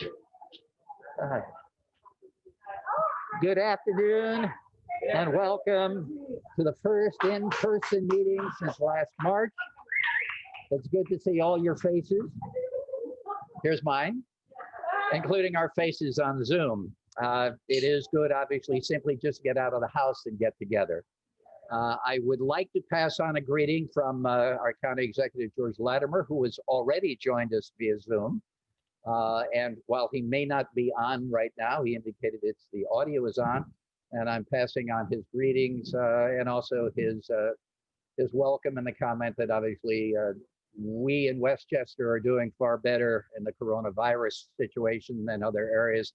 Uh, Good afternoon and welcome to the first in-person meeting since last March. It's good to see all your faces. Here's mine, including our faces on Zoom. It is good, obviously, simply just get out of the house and get together. I would like to pass on a greeting from our County Executive, George Latimer, who has already joined us via Zoom. And while he may not be on right now, he indicated the audio is on, and I'm passing on his greetings and also his welcome and the comment that obviously we in Westchester are doing far better in the coronavirus situation than other areas.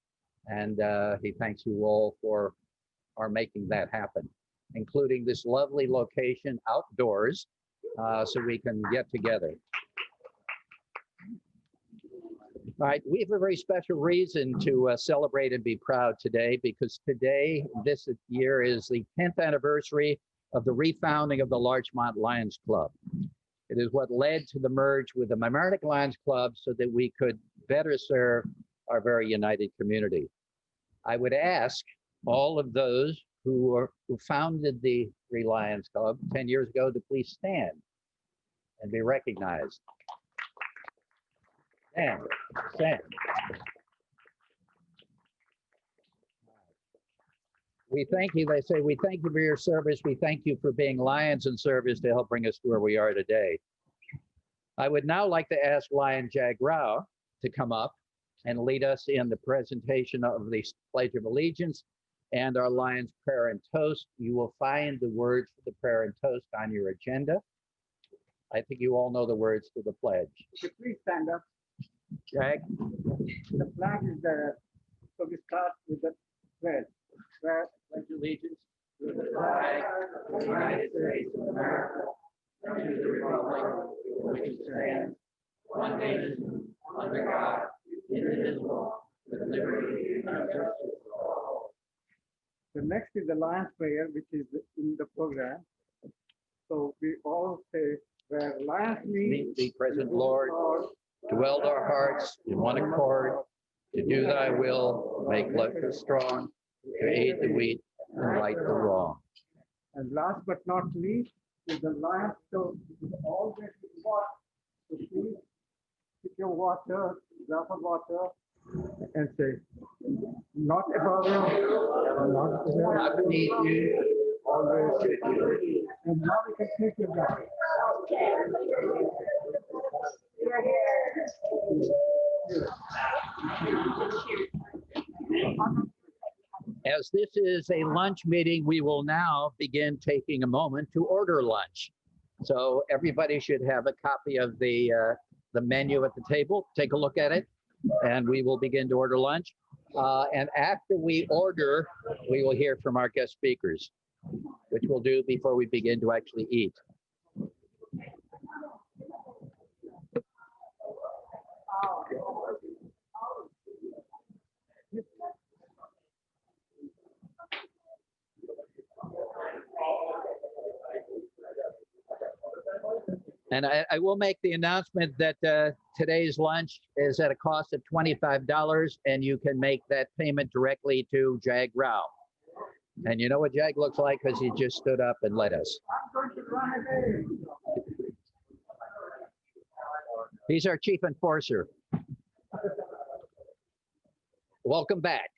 And he thanks you all for our making that happen, including this lovely location outdoors so we can get together. All right, we have a very special reason to celebrate and be proud today, because today, this year, is the 10th anniversary of the refounding of the Larchmont Lions Club. It is what led to the merge with the Mamaroneck Lions Club so that we could better serve our very united community. I would ask all of those who founded the Lions Club 10 years ago to please stand and be recognized. Stand. We thank you, they say, we thank you for your service. We thank you for being Lions in service to help bring us to where we are today. I would now like to ask Lion Jag Rao to come up and lead us in the presentation of the Pledge of Allegiance and our Lions prayer and toast. You will find the words for the prayer and toast on your agenda. I think you all know the words to the pledge. Please stand up. Jag? The flag is there. So we start with the pledge. Pledge allegiance to the flag of the United States of America and to the republic for which it stands, one nation, under God, indivisible, with liberty and justice for all. The next is the Lions prayer, which is in the program. So we all say, where Lions meet, the present Lord, to weld our hearts in one accord, to do thy will, make life strong, to aid the weak and right the wrong. And last but not least is the Lions toast, which is always water. So please pick your water, glass of water, and say, not above you, not beneath you, always with you. And now we can take your glass. As this is a lunch meeting, we will now begin taking a moment to order lunch. So everybody should have a copy of the menu at the table. Take a look at it, and we will begin to order lunch. And after we order, we will hear from our guest speakers, which we'll do before we begin to actually eat. And I will make the announcement that today's lunch is at a cost of $25, and you can make that payment directly to Jag Rao. And you know what Jag looks like, because he just stood up and led us. He's our chief enforcer. Welcome back.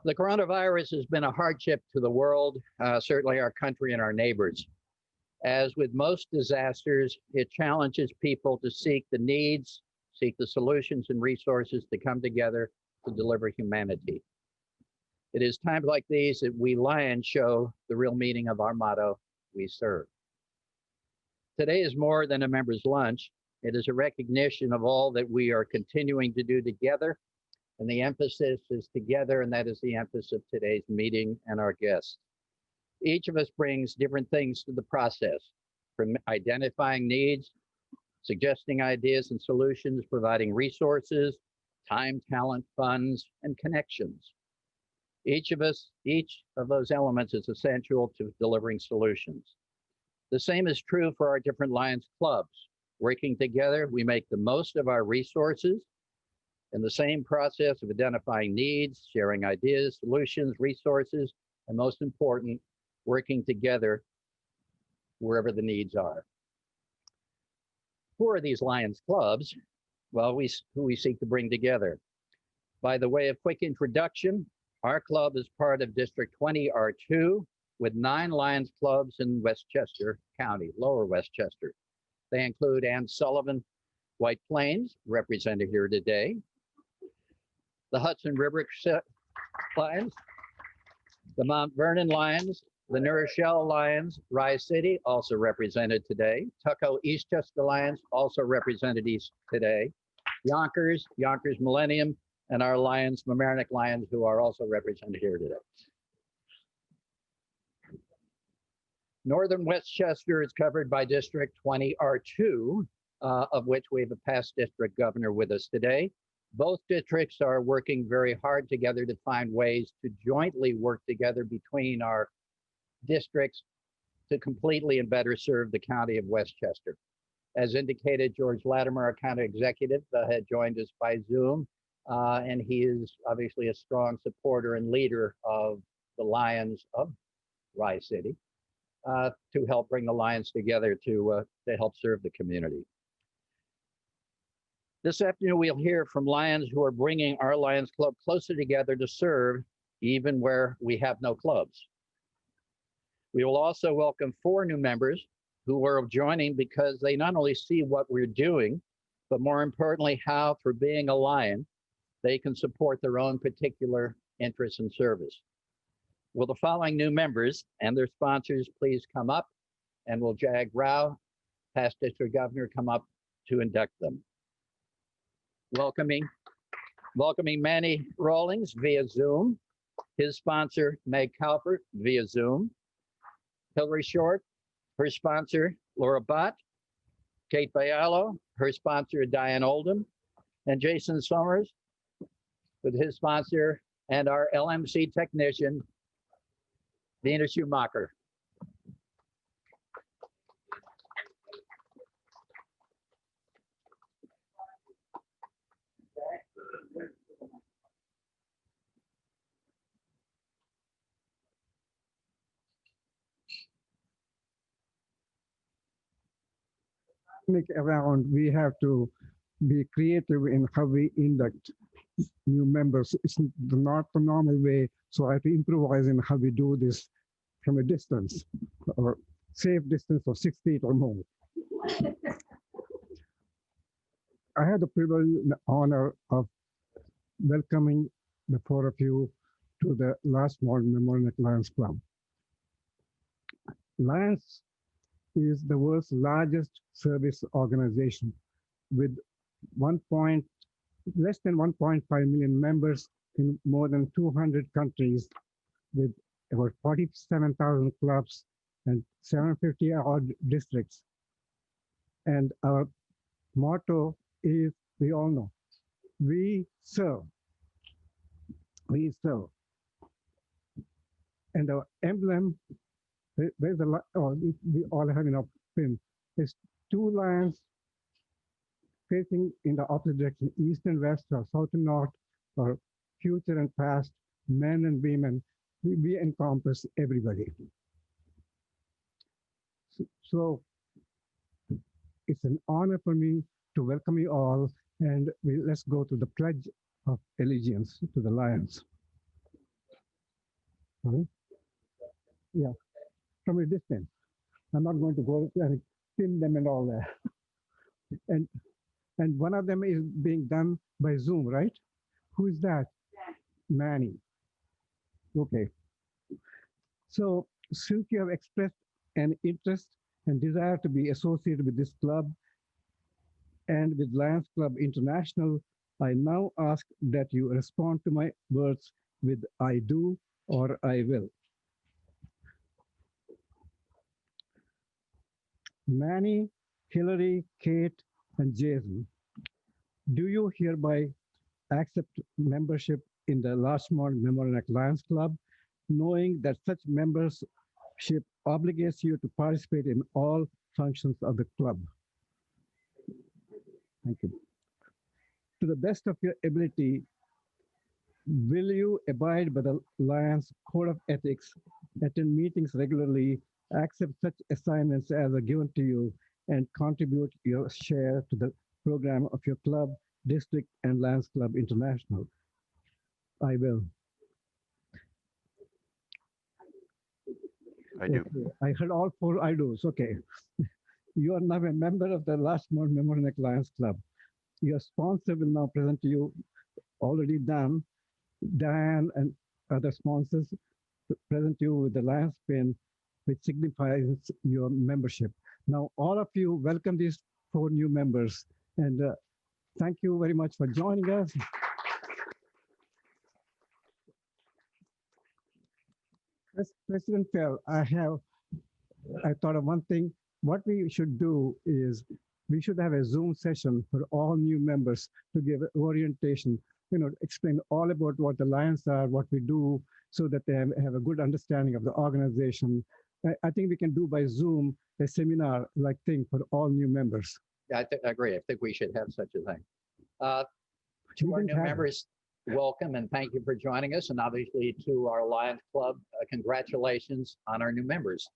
The coronavirus has been a hardship to the world, certainly our country and our neighbors. As with most disasters, it challenges people to seek the needs, seek the solutions and resources to come together to deliver humanity. It is times like these that we Lions show the real meaning of our motto, we serve. Today is more than a member's lunch. It is a recognition of all that we are continuing to do together, and the emphasis is together, and that is the emphasis of today's meeting and our guests. Each of us brings different things to the process, from identifying needs, suggesting ideas and solutions, providing resources, time, talent, funds, and connections. Each of those elements is essential to delivering solutions. The same is true for our different Lions clubs. Working together, we make the most of our resources in the same process of identifying needs, sharing ideas, solutions, resources, and most important, working together wherever the needs are. Who are these Lions clubs? Well, who we seek to bring together. By the way of quick introduction, our club is part of District 20R2 with 9 Lions clubs in Westchester County, Lower Westchester. They include Ann Sullivan, White Plains, represented here today, the Hudson River Lions, the Mount Vernon Lions, the New Rochelle Lions, Rise City, also represented today, Tuckahoe Eastchester Lions, also represented today, Yonkers Millennium, and our Lions, Mamaroneck Lions, who are also represented here today. Northern Westchester is covered by District 20R2, of which we have a past district governor with us today. Both districts are working very hard together to find ways to jointly work together between our districts to completely and better serve the county of Westchester. As indicated, George Latimer, our county executive, had joined us by Zoom, and he is obviously a strong supporter and leader of the Lions of Rise City to help bring the Lions together to help serve the community. This afternoon, we'll hear from Lions who are bringing our Lions Club closer together to serve even where we have no clubs. We will also welcome 4 new members who are joining because they not only see what we're doing, but more importantly, how through being a Lion, they can support their own particular interests and service. Will the following new members and their sponsors please come up, and will Jag Rao, past district governor, come up to induct them. Welcoming Manny Rawlings via Zoom, his sponsor, Meg Calvert, via Zoom, Hillary Short, her sponsor, Laura Bott, Kate Bayalo, her sponsor, Diane Oldham, and Jason Summers with his sponsor, and our LMC technician, Dina Schumacher. Around, we have to be creative in how we induct new members. It's not the normal way, so I have to improvise in how we do this from a distance, or safe distance of 6 feet or more. I had the privilege and the honor of welcoming the 4 of you to the Larchmont Mamaroneck Lions Club. Lions is the world's largest service organization with less than 1.5 million members in more than 200 countries, with about 47,000 clubs and 750 odd districts. And our motto is, we all know, we serve. We serve. And our emblem, there's a lot, we all have in our film, there's 2 lions facing in the opposite direction, east and west, or south and north, or future and past, men and women. We encompass everybody. So it's an honor for me to welcome you all, and let's go to the Pledge of Allegiance to the Lions. Yeah, from a distance. I'm not going to go and pin them and all that. And one of them is being done by Zoom, right? Who is that? Manny. Okay. So since you have expressed an interest and desire to be associated with this club and with Lions Club International, I now ask that you respond to my words with I do or I will. Manny, Hillary, Kate, and Jason, do you hereby accept membership in the Larchmont Mamaroneck Lions Club, knowing that such membership obligates you to participate in all functions of the club? Thank you. To the best of your ability, will you abide by the Lions Code of Ethics, attend meetings regularly, accept such assignments as are given to you, and contribute your share to the program of your club, district, and Lions Club International? I will. I do. Okay. I heard all four I do's. Okay. You are now a member of the Larchmont Mamaroneck Lions Club. Your sponsor will now present to you, already done, Diane and other sponsors present you with the Lions pin, which signifies your membership. Now, all of you welcome these four new members, and thank you very much for joining us. President Phil, I thought of one thing. What we should do is we should have a Zoom session for all new members to give orientation, explain all about what the Lions are, what we do, so that they have a good understanding of the organization. I think we can do by Zoom a seminar-like thing for all new members. Yeah, I agree. I think we should have such a thing. To our new members, welcome and thank you for joining us. And obviously to our Lions Club, congratulations on our new members.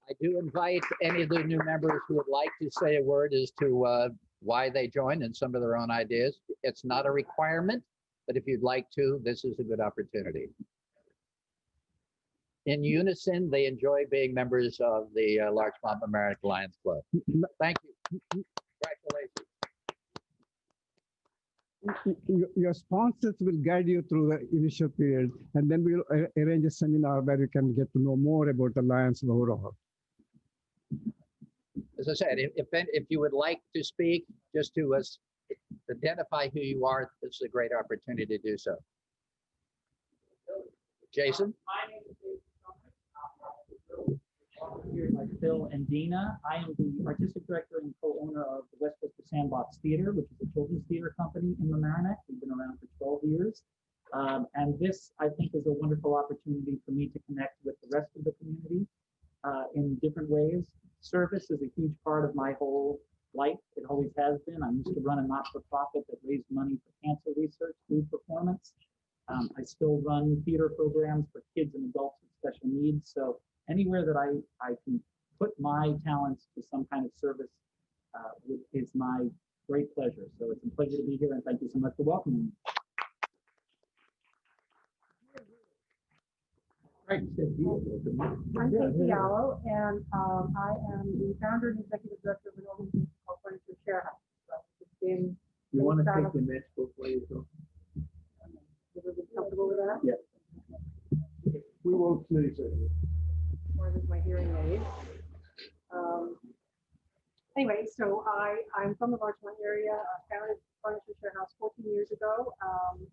I do invite any of the new members who would like to say a word as to why they joined and some of their own ideas. It's not a requirement, but if you'd like to, this is a good opportunity. In unison, they enjoy being members of the Larchmont Mamaroneck Lions Club. Thank you. Congratulations. Your sponsors will guide you through the initial period, and then we'll arrange a seminar where you can get to know more about the Lions overall. As I said, if you would like to speak, just to identify who you are, this is a great opportunity to do so. Jason? Here by Phil and Dina. I am the artistic director and co-owner of the Westchester Sandbox Theater, which is a children's theater company in Mamaroneck. We've been around for 12 years. And this, I think, is a wonderful opportunity for me to connect with the rest of the community in different ways. Service is a huge part of my whole life. It always has been. I used to run a not-for-profit that raised money for cancer research through performance. I still run theater programs for kids and adults with special needs. So anywhere that I can put my talents to some kind of service is my great pleasure. So it's a pleasure to be here, and thank you so much for welcoming me. I'm Casey Allo, and I am the founder and executive director of an organization called Furniture Share House. So it's been You want to take the next book, please? Everybody comfortable with that? Yes. We won't sneeze it. Or with my hearing aid. Anyway, so I'm from the Larchmont area. I founded Furniture Share House 14 years ago. And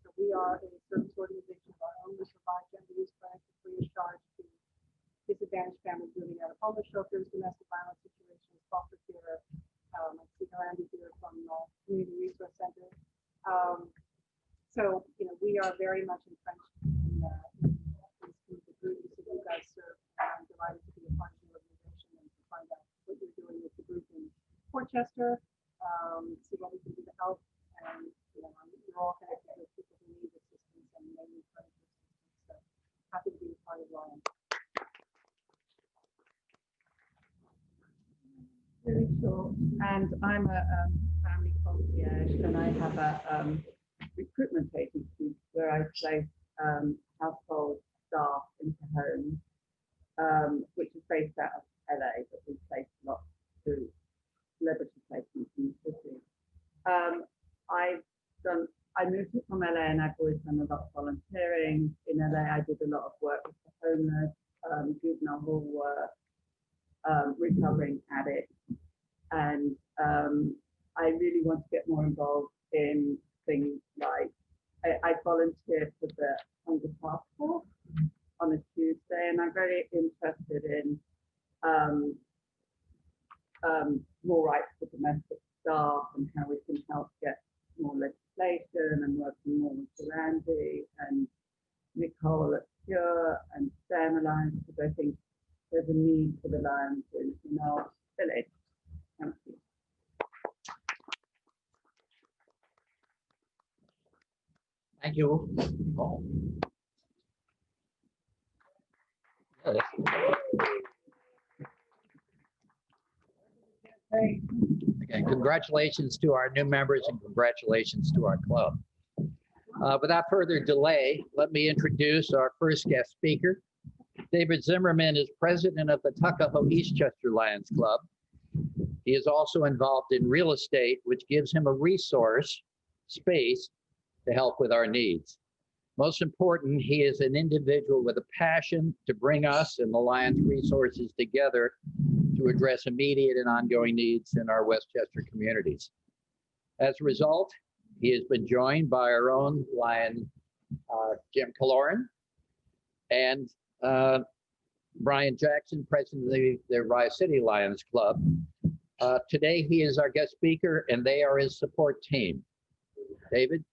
so we are a service organization of our own. We provide gender use furniture free of charge to disadvantaged families living out of homeless shelters, domestic violence situations, foster care. I see Randy here from the Community Resource Center. So, we are very much entrenched in the groups that you guys serve. I'm delighted to be a part of the organization and to find out what you're doing with the group in Portchester, see what we can do to help. And, we're all connected with people who need assistance and they need furniture assistance. So happy to be a part of Lions. Really sure. And I'm a family concierge, and I have a recruitment agency where I place household staff into homes, which is based out of LA, but we place lots through celebrity placements in the city. I moved from LA, and I've always done a lot of volunteering. In LA, I did a lot of work with the homeless, juvenile hall work, recovering addicts, and I really want to get more involved in things like I volunteered for the Hunger Task Force on a Tuesday, and I'm very interested in more rights for domestic staff and how we can help get more legislation, and working more with Randy and Nicole at Pure and Sam Alliance, because I think there's a need for the Lions in our village. Thank you. Thank you. Again, congratulations to our new members and congratulations to our club. Without further delay, let me introduce our first guest speaker. David Zimmerman is president of the Tuckahoe Eastchester Lions Club. He is also involved in real estate, which gives him a resource space to help with our needs. Most important, he is an individual with a passion to bring us and the Lions resources together to address immediate and ongoing needs in our Westchester communities. As a result, he has been joined by our own Lion, Jim Kaloran, and Brian Jackson, president of the Rise City Lions Club. Today, he is our guest speaker, and they are his support team. David?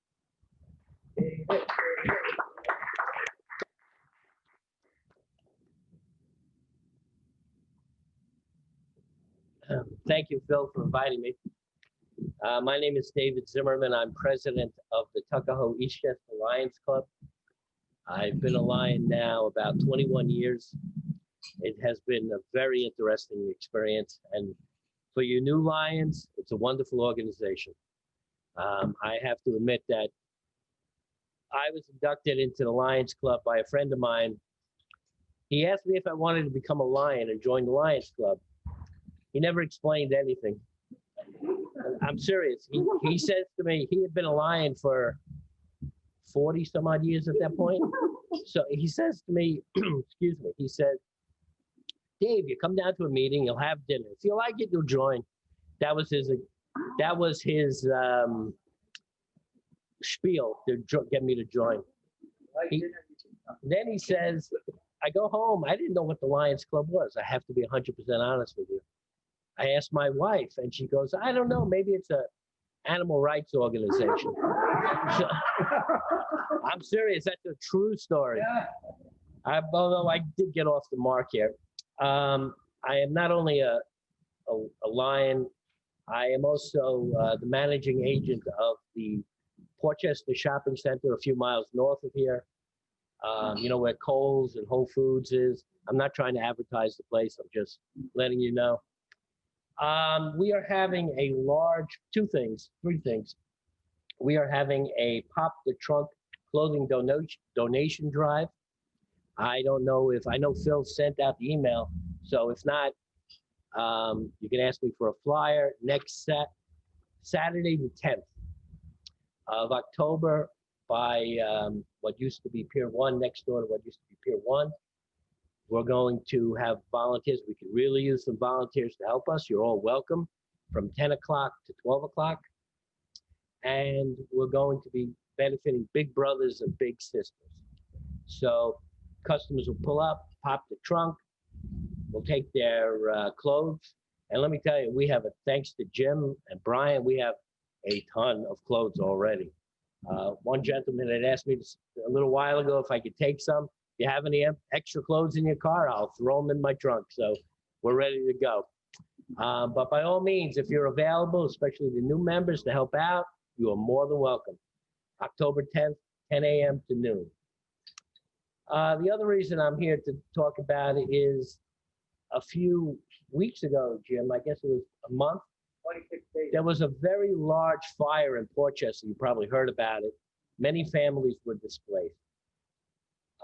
Thank you, Phil, for inviting me. My name is David Zimmerman. I'm president of the Tuckahoe Eastchester Lions Club. I've been a Lion now about 21 years. It has been a very interesting experience. And for you new Lions, it's a wonderful organization. I have to admit that I was inducted into the Lions Club by a friend of mine. He asked me if I wanted to become a Lion and join the Lions Club. He never explained anything. I'm serious. He says to me, he had been a Lion for 40 some odd years at that point. So he says to me, excuse me, he said, Dave, you come down to a meeting, you'll have dinner. If you like it, you'll join. That was his spiel to get me to join. Then he says, I go home. I didn't know what the Lions Club was. I have to be 100% honest with you. I asked my wife, and she goes, I don't know. Maybe it's a animal rights organization. So, I'm serious. That's a true story. Although I did get off the mark here. I am not only a Lion, I am also the managing agent of the Portchester Shopping Center a few miles north of here. You know where Kohl's and Whole Foods is. I'm not trying to advertise the place. I'm just letting you know. We are having a large, three things. We are having a Pop the Trunk clothing donation drive. I don't know I know Phil sent out the email. So if not, you can ask me for a flyer next Saturday, the 10th of October by what used to be Pier 1, next door to what used to be Pier 1. We're going to have volunteers. We could really use some volunteers to help us. You're all welcome from 10 o'clock to 12 o'clock. And we're going to be benefiting big brothers and big sisters. So customers will pull up, pop the trunk, we'll take their clothes. And let me tell you, we have thanks to Jim and Brian, we have a ton of clothes already. One gentleman had asked me a little while ago if I could take some. If you have any extra clothes in your car, I'll throw them in my trunk. So we're ready to go. But by all means, if you're available, especially the new members to help out, you are more than welcome. October 10th, 10 a.m. to noon. The other reason I'm here to talk about it is a few weeks ago, Jim, I guess it was a month, 26 days. There was a very large fire in Portchester. You probably heard about it. Many families were displaced.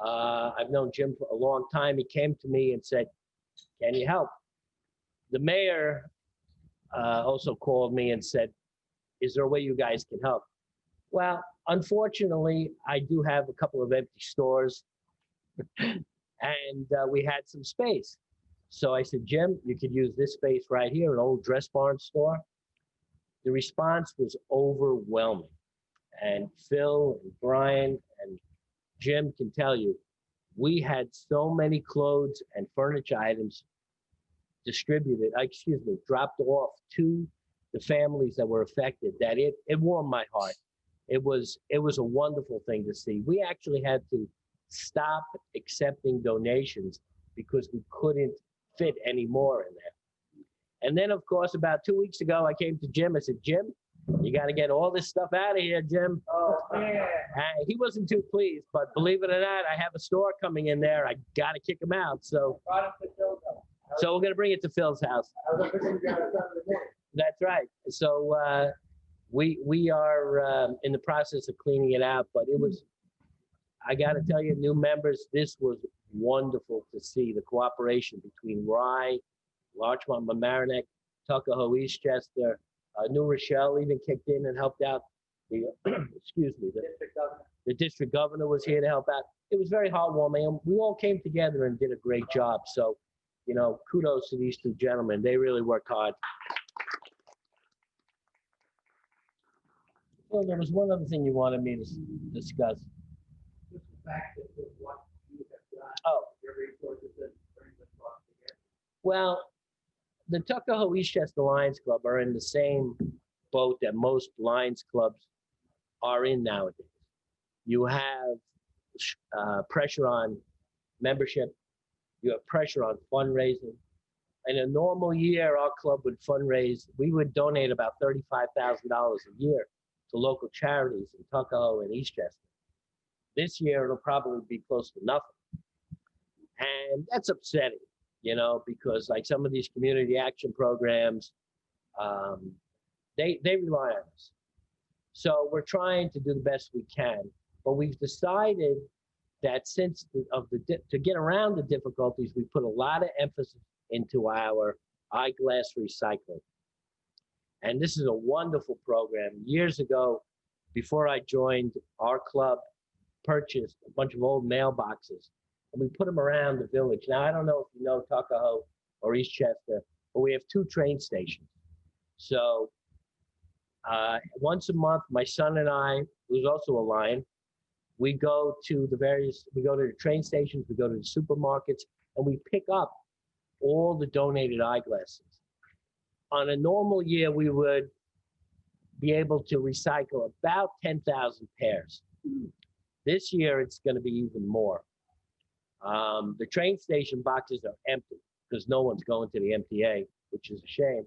I've known Jim for a long time. He came to me and said, can you help? The mayor also called me and said, is there a way you guys can help? Well, unfortunately, I do have a couple of empty stores and we had some space. So I said, Jim, you could use this space right here, an old dress barn store. The response was overwhelming. And Phil and Brian and Jim can tell you, we had so many clothes and furniture items dropped off to the families that were affected that it warmed my heart. It was a wonderful thing to see. We actually had to stop accepting donations because we couldn't fit any more in there. And then, of course, about 2 weeks ago, I came to Jim. I said, Jim, You got to get all this stuff out of here, Jim. Oh, yeah. He wasn't too pleased, but believe it or not, I have a store coming in there. I got to kick him out. So we're going to bring it to Phil's house. That's right. So we are in the process of cleaning it out, but it was, I got to tell you, new members, this was wonderful to see the cooperation between Rye, Larchmont, Mamaroneck, Tuckahoe, Eastchester, New Rochelle even kicked in and helped out. The excuse me, the district governor was here to help out. It was very heartwarming, and we all came together and did a great job. So, you know, kudos to these two gentlemen. They really worked hard. Well, there was one other thing you wanted me to discuss. Oh. Well, the Tuckahoe Eastchester Lions Club are in the same boat that most Lions clubs are in nowadays. You have pressure on membership. You have pressure on fundraising. In a normal year, our club would fundraise. We would donate about $35,000 a year to local charities in Tuckahoe and Eastchester. This year, it'll probably be close to nothing. And that's upsetting, you know, because like some of these community action programs, they rely on us. So we're trying to do the best we can, but we've decided that since to get around the difficulties, we put a lot of emphasis into our eyeglass recycling. And this is a wonderful program. Years ago, before I joined, our club purchased a bunch of old mailboxes and we put them around the village. Now, I don't know if you know Tuckahoe or Eastchester, but we have 2 train stations. So once a month, my son and I, who's also a Lion, we go to the train stations, we go to the supermarkets, and we pick up all the donated eyeglasses. On a normal year, we would be able to recycle about 10,000 pairs. This year, it's going to be even more. The train station boxes are empty because no one's going to the MTA, which is a shame.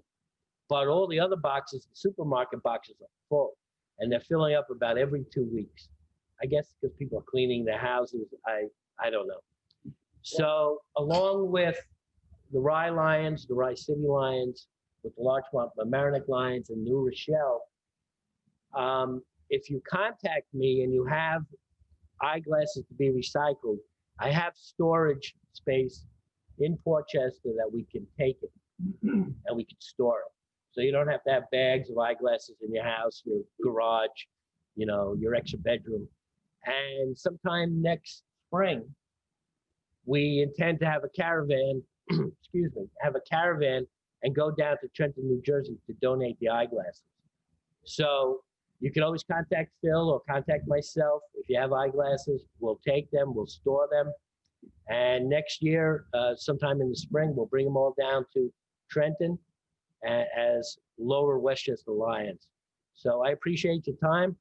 But all the other boxes, the supermarket boxes are full, and they're filling up about every 2 weeks. I guess because people are cleaning their houses. I don't know. So along with the Rye Lions, the Rye City Lions, with the Larchmont, Mamaroneck Lions, and New Rochelle, if you contact me and you have eyeglasses to be recycled, I have storage space in Portchester that we can take it and we can store it. So you don't have to have bags of eyeglasses in your house, your garage, you know, your extra bedroom. And sometime next spring, we intend to have a caravan, excuse me, have a caravan and go down to Trenton, New Jersey to donate the eyeglasses. So you can always contact Phil or contact myself. If you have eyeglasses, we'll take them, we'll store them. And next year, sometime in the spring, we'll bring them all down to Trenton as Lower Westchester Lions. So I appreciate your time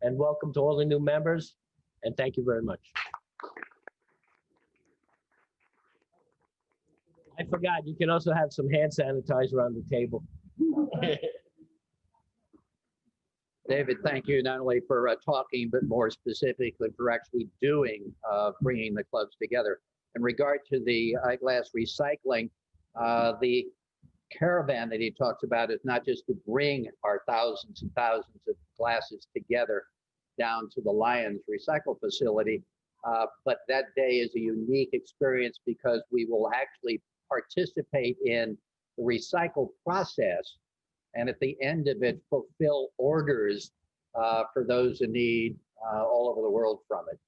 and welcome to all the new members. And thank you very much. I forgot, you can also have some hand sanitizer on the table. David, thank you not only for talking, but more specifically for actually doing, bringing the clubs together. In regard to the eyeglass recycling, the caravan that he talks about is not just to bring our thousands and thousands of glasses together down to the Lions recycle facility, but that day is a unique experience because we will actually participate in the recycle process, and at the end of it, fulfill orders for those in need all over the world from it.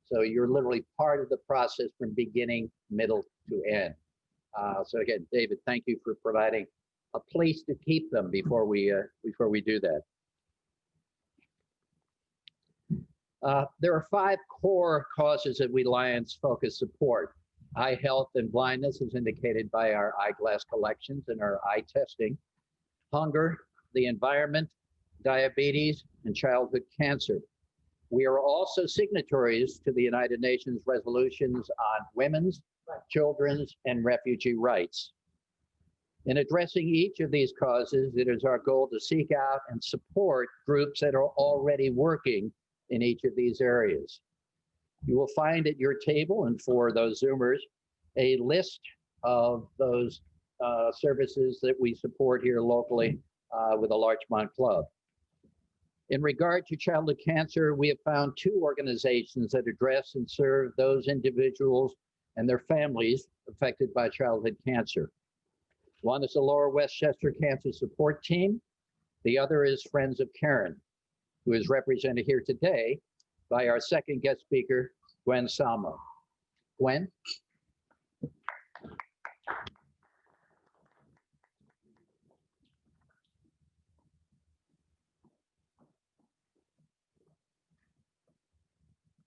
So you're literally part of the process from beginning, middle to end. So again, David, thank you for providing a place to keep them before we do that. There are 5 core causes that we Lions Focus support. Eye health and blindness is indicated by our eyeglass collections and our eye testing. Hunger, the environment, diabetes, and childhood cancer. We are also signatories to the United Nations resolutions on women's, children's, and refugee rights. In addressing each of these causes, it is our goal to seek out and support groups that are already working in each of these areas. You will find at your table, and for those Zoomers, a list of those services that we support here locally with the Larchmont Club. In regard to childhood cancer, we have found 2 organizations that address and serve those individuals and their families affected by childhood cancer. One is the Lower Westchester Cancer Support Team. The other is Friends of Karen, who is represented here today by our second guest speaker, Gwen Salmo. Gwen?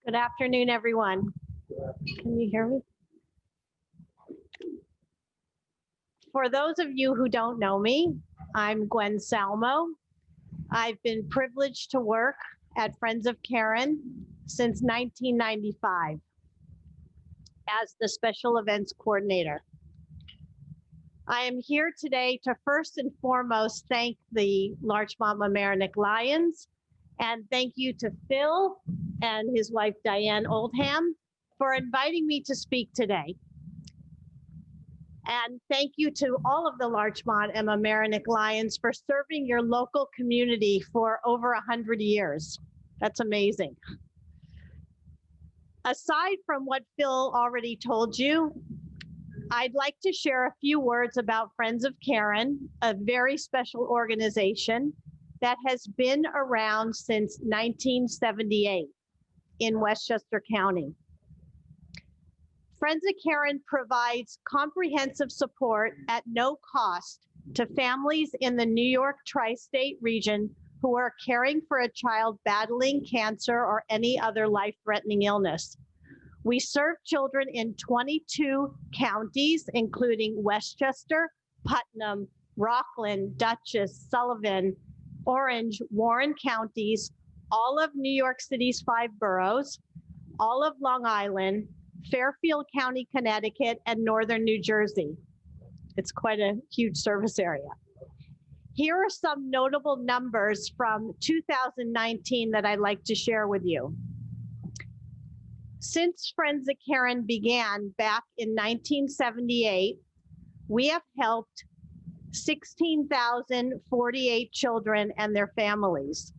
Good afternoon, everyone. Can you hear me? For those of you who don't know me, I'm Gwen Salmo. I've been privileged to work at Friends of Karen since 1995 as the Special Events Coordinator. I am here today to first and foremost thank the Larchmont Mamaroneck Lions, and thank you to Phil and his wife Diane Oldham for inviting me to speak today. And thank you to all of the Larchmont and Mamaroneck Lions for serving your local community for over 100 years. That's amazing. Aside from what Phil already told you, I'd like to share a few words about Friends of Karen, a very special organization that has been around since 1978 in Westchester County. Friends of Karen provides comprehensive support at no cost to families in the New York tri-state region who are caring for a child battling cancer or any other life-threatening illness. We serve children in 22 counties, including Westchester, Putnam, Rockland, Dutchess, Sullivan, Orange, Warren counties, all of New York City's 5 boroughs, all of Long Island, Fairfield County, Connecticut, and Northern New Jersey. It's quite a huge service area. Here are some notable numbers from 2019 that I'd like to share with you. Since Friends of Karen began back in 1978, we have helped 16,048 children and their families.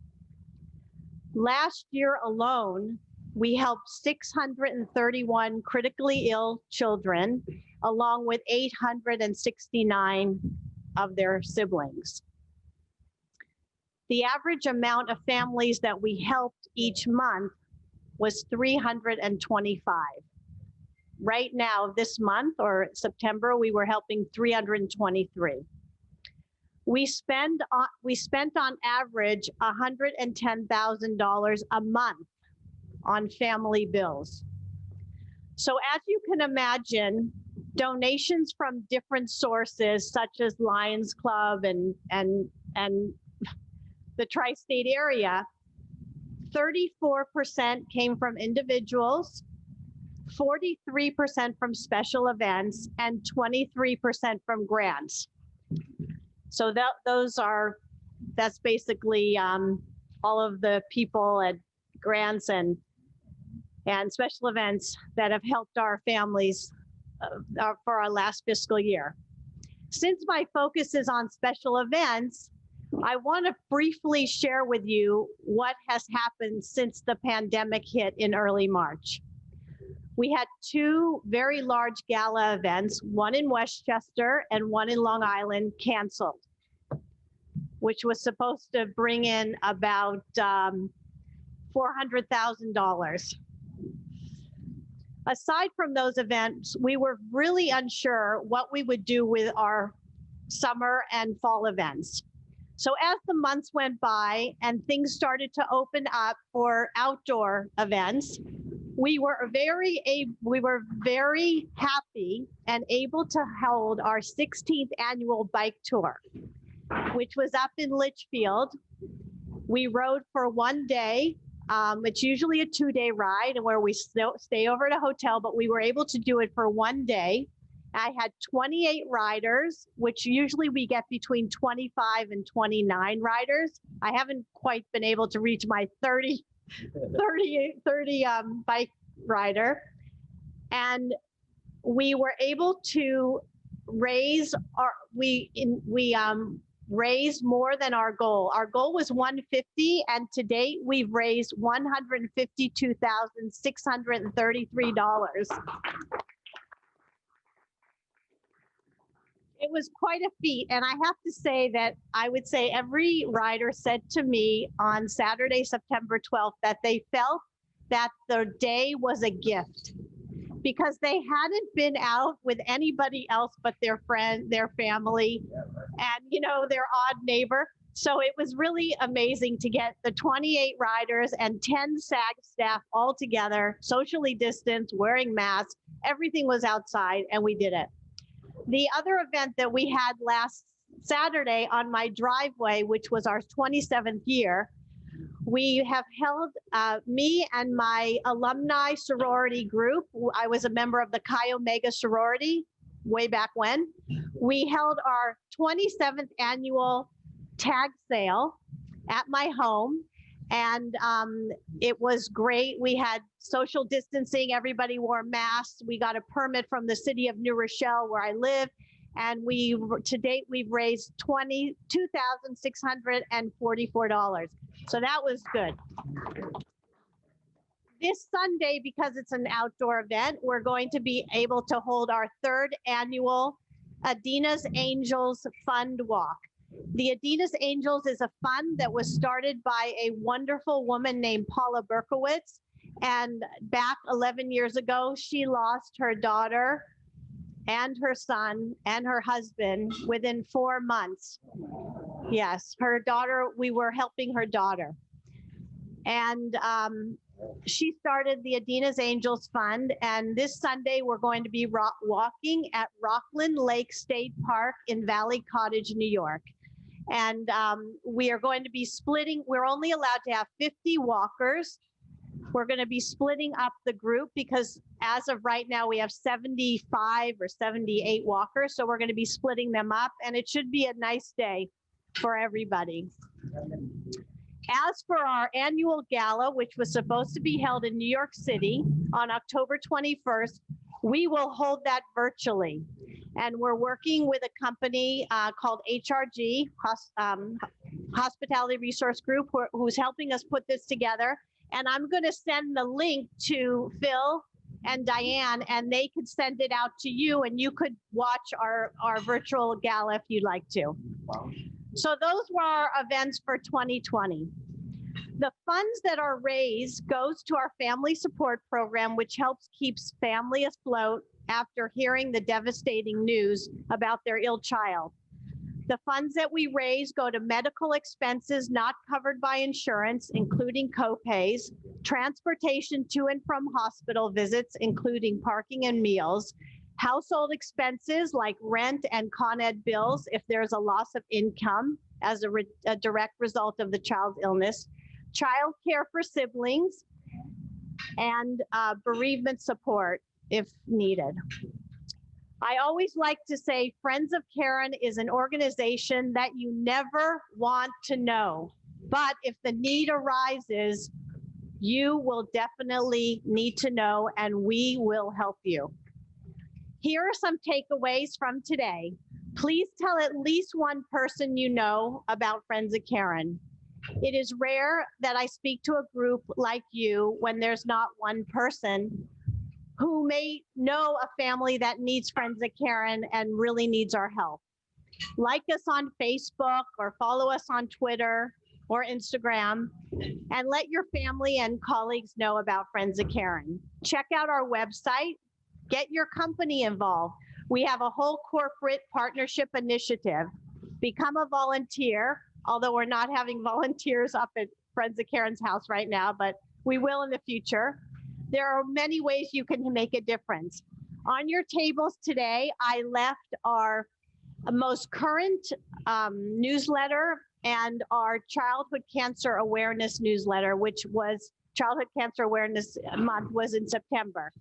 Last year alone, we helped 631 critically ill children, along with 869 of their siblings. The average amount of families that we helped each month was 325. Right now, this month or September, we were helping 323. We spent on average $110,000 a month on family bills. So as you can imagine, donations from different sources such as Lions Club and the tri-state area, 34% came from individuals, 43% from special events, and 23% from grants. So that's basically all of the people at grants and special events that have helped our families for our last fiscal year. Since my focus is on special events, I want to briefly share with you what has happened since the pandemic hit in early March. We had 2 very large gala events, one in Westchester and one in Long Island, canceled, which was supposed to bring in about $400,000. Aside from those events, we were really unsure what we would do with our summer and fall events. So as the months went by and things started to open up for outdoor events, we were very happy and able to hold our 16th annual bike tour, which was up in Litchfield. We rode for one day. It's usually a 2-day ride where we stay over at a hotel, but we were able to do it for one day. I had 28 riders, which usually we get between 25 and 29 riders. I haven't quite been able to reach my 30 bike rider. And we were able to raise raised more than our goal. Our goal was 150, and to date we've raised $152,633. It was quite a feat, and I have to say that I would say every rider said to me on Saturday, September 12th, that they felt that the day was a gift because they hadn't been out with anybody else but their friend, their family, and their odd neighbor. So it was really amazing to get the 28 riders and 10 SAG staff all together, socially distanced, wearing masks. Everything was outside, and we did it. The other event that we had last Saturday on my driveway, which was our 27th year, we have held, me and my alumni sorority group, I was a member of the Chi Omega sorority way back when, we held our 27th annual tag sale at my home. And it was great. We had social distancing. Everybody wore masks. We got a permit from the city of New Rochelle, where I live. And to date, we've raised $22,644. So that was good. This Sunday, because it's an outdoor event, we're going to be able to hold our 3rd annual Adina's Angels Fund Walk. The Adina's Angels is a fund that was started by a wonderful woman named Paula Berkowitz. And back 11 years ago, she lost her daughter and her son and her husband within 4 months. Yes, her daughter, we were helping her daughter. And she started the Adina's Angels Fund. And this Sunday, we're going to be walking at Rockland Lake State Park in Valley Cottage, New York. And we are going to be splitting. We're only allowed to have 50 walkers. We're going to be splitting up the group because as of right now, we have 75 or 78 walkers. So we're going to be splitting them up, and it should be a nice day for everybody. As for our annual gala, which was supposed to be held in New York City on October 21st, we will hold that virtually. And we're working with a company called HRG, Hospitality Resource Group, who's helping us put this together. And I'm going to send the link to Phil and Diane, and they could send it out to you, and you could watch our virtual gala if you'd like to. So those were our events for 2020. The funds that are raised goes to our family support program, which helps keeps family afloat after hearing the devastating news about their ill child. The funds that we raise go to medical expenses not covered by insurance, including co-pays, transportation to and from hospital visits, including parking and meals, household expenses like rent and Con Ed bills if there's a loss of income as a direct result of the child's illness, child care for siblings, and bereavement support if needed. I always like to say Friends of Karen is an organization that you never want to know, but if the need arises, you will definitely need to know, and we will help you. Here are some takeaways from today. Please tell at least one person you know about Friends of Karen. It is rare that I speak to a group like you when there's not one person who may know a family that needs Friends of Karen and really needs our help. Like us on Facebook or follow us on Twitter or Instagram, and let your family and colleagues know about Friends of Karen. Check out our website, get your company involved. We have a whole corporate partnership initiative. Become a volunteer, although we're not having volunteers up at Friends of Karen's house right now, but we will in the future. There are many ways you can make a difference. On your tables today, I left our most current newsletter and our Childhood Cancer Awareness newsletter, which was Childhood Cancer Awareness Month was in September.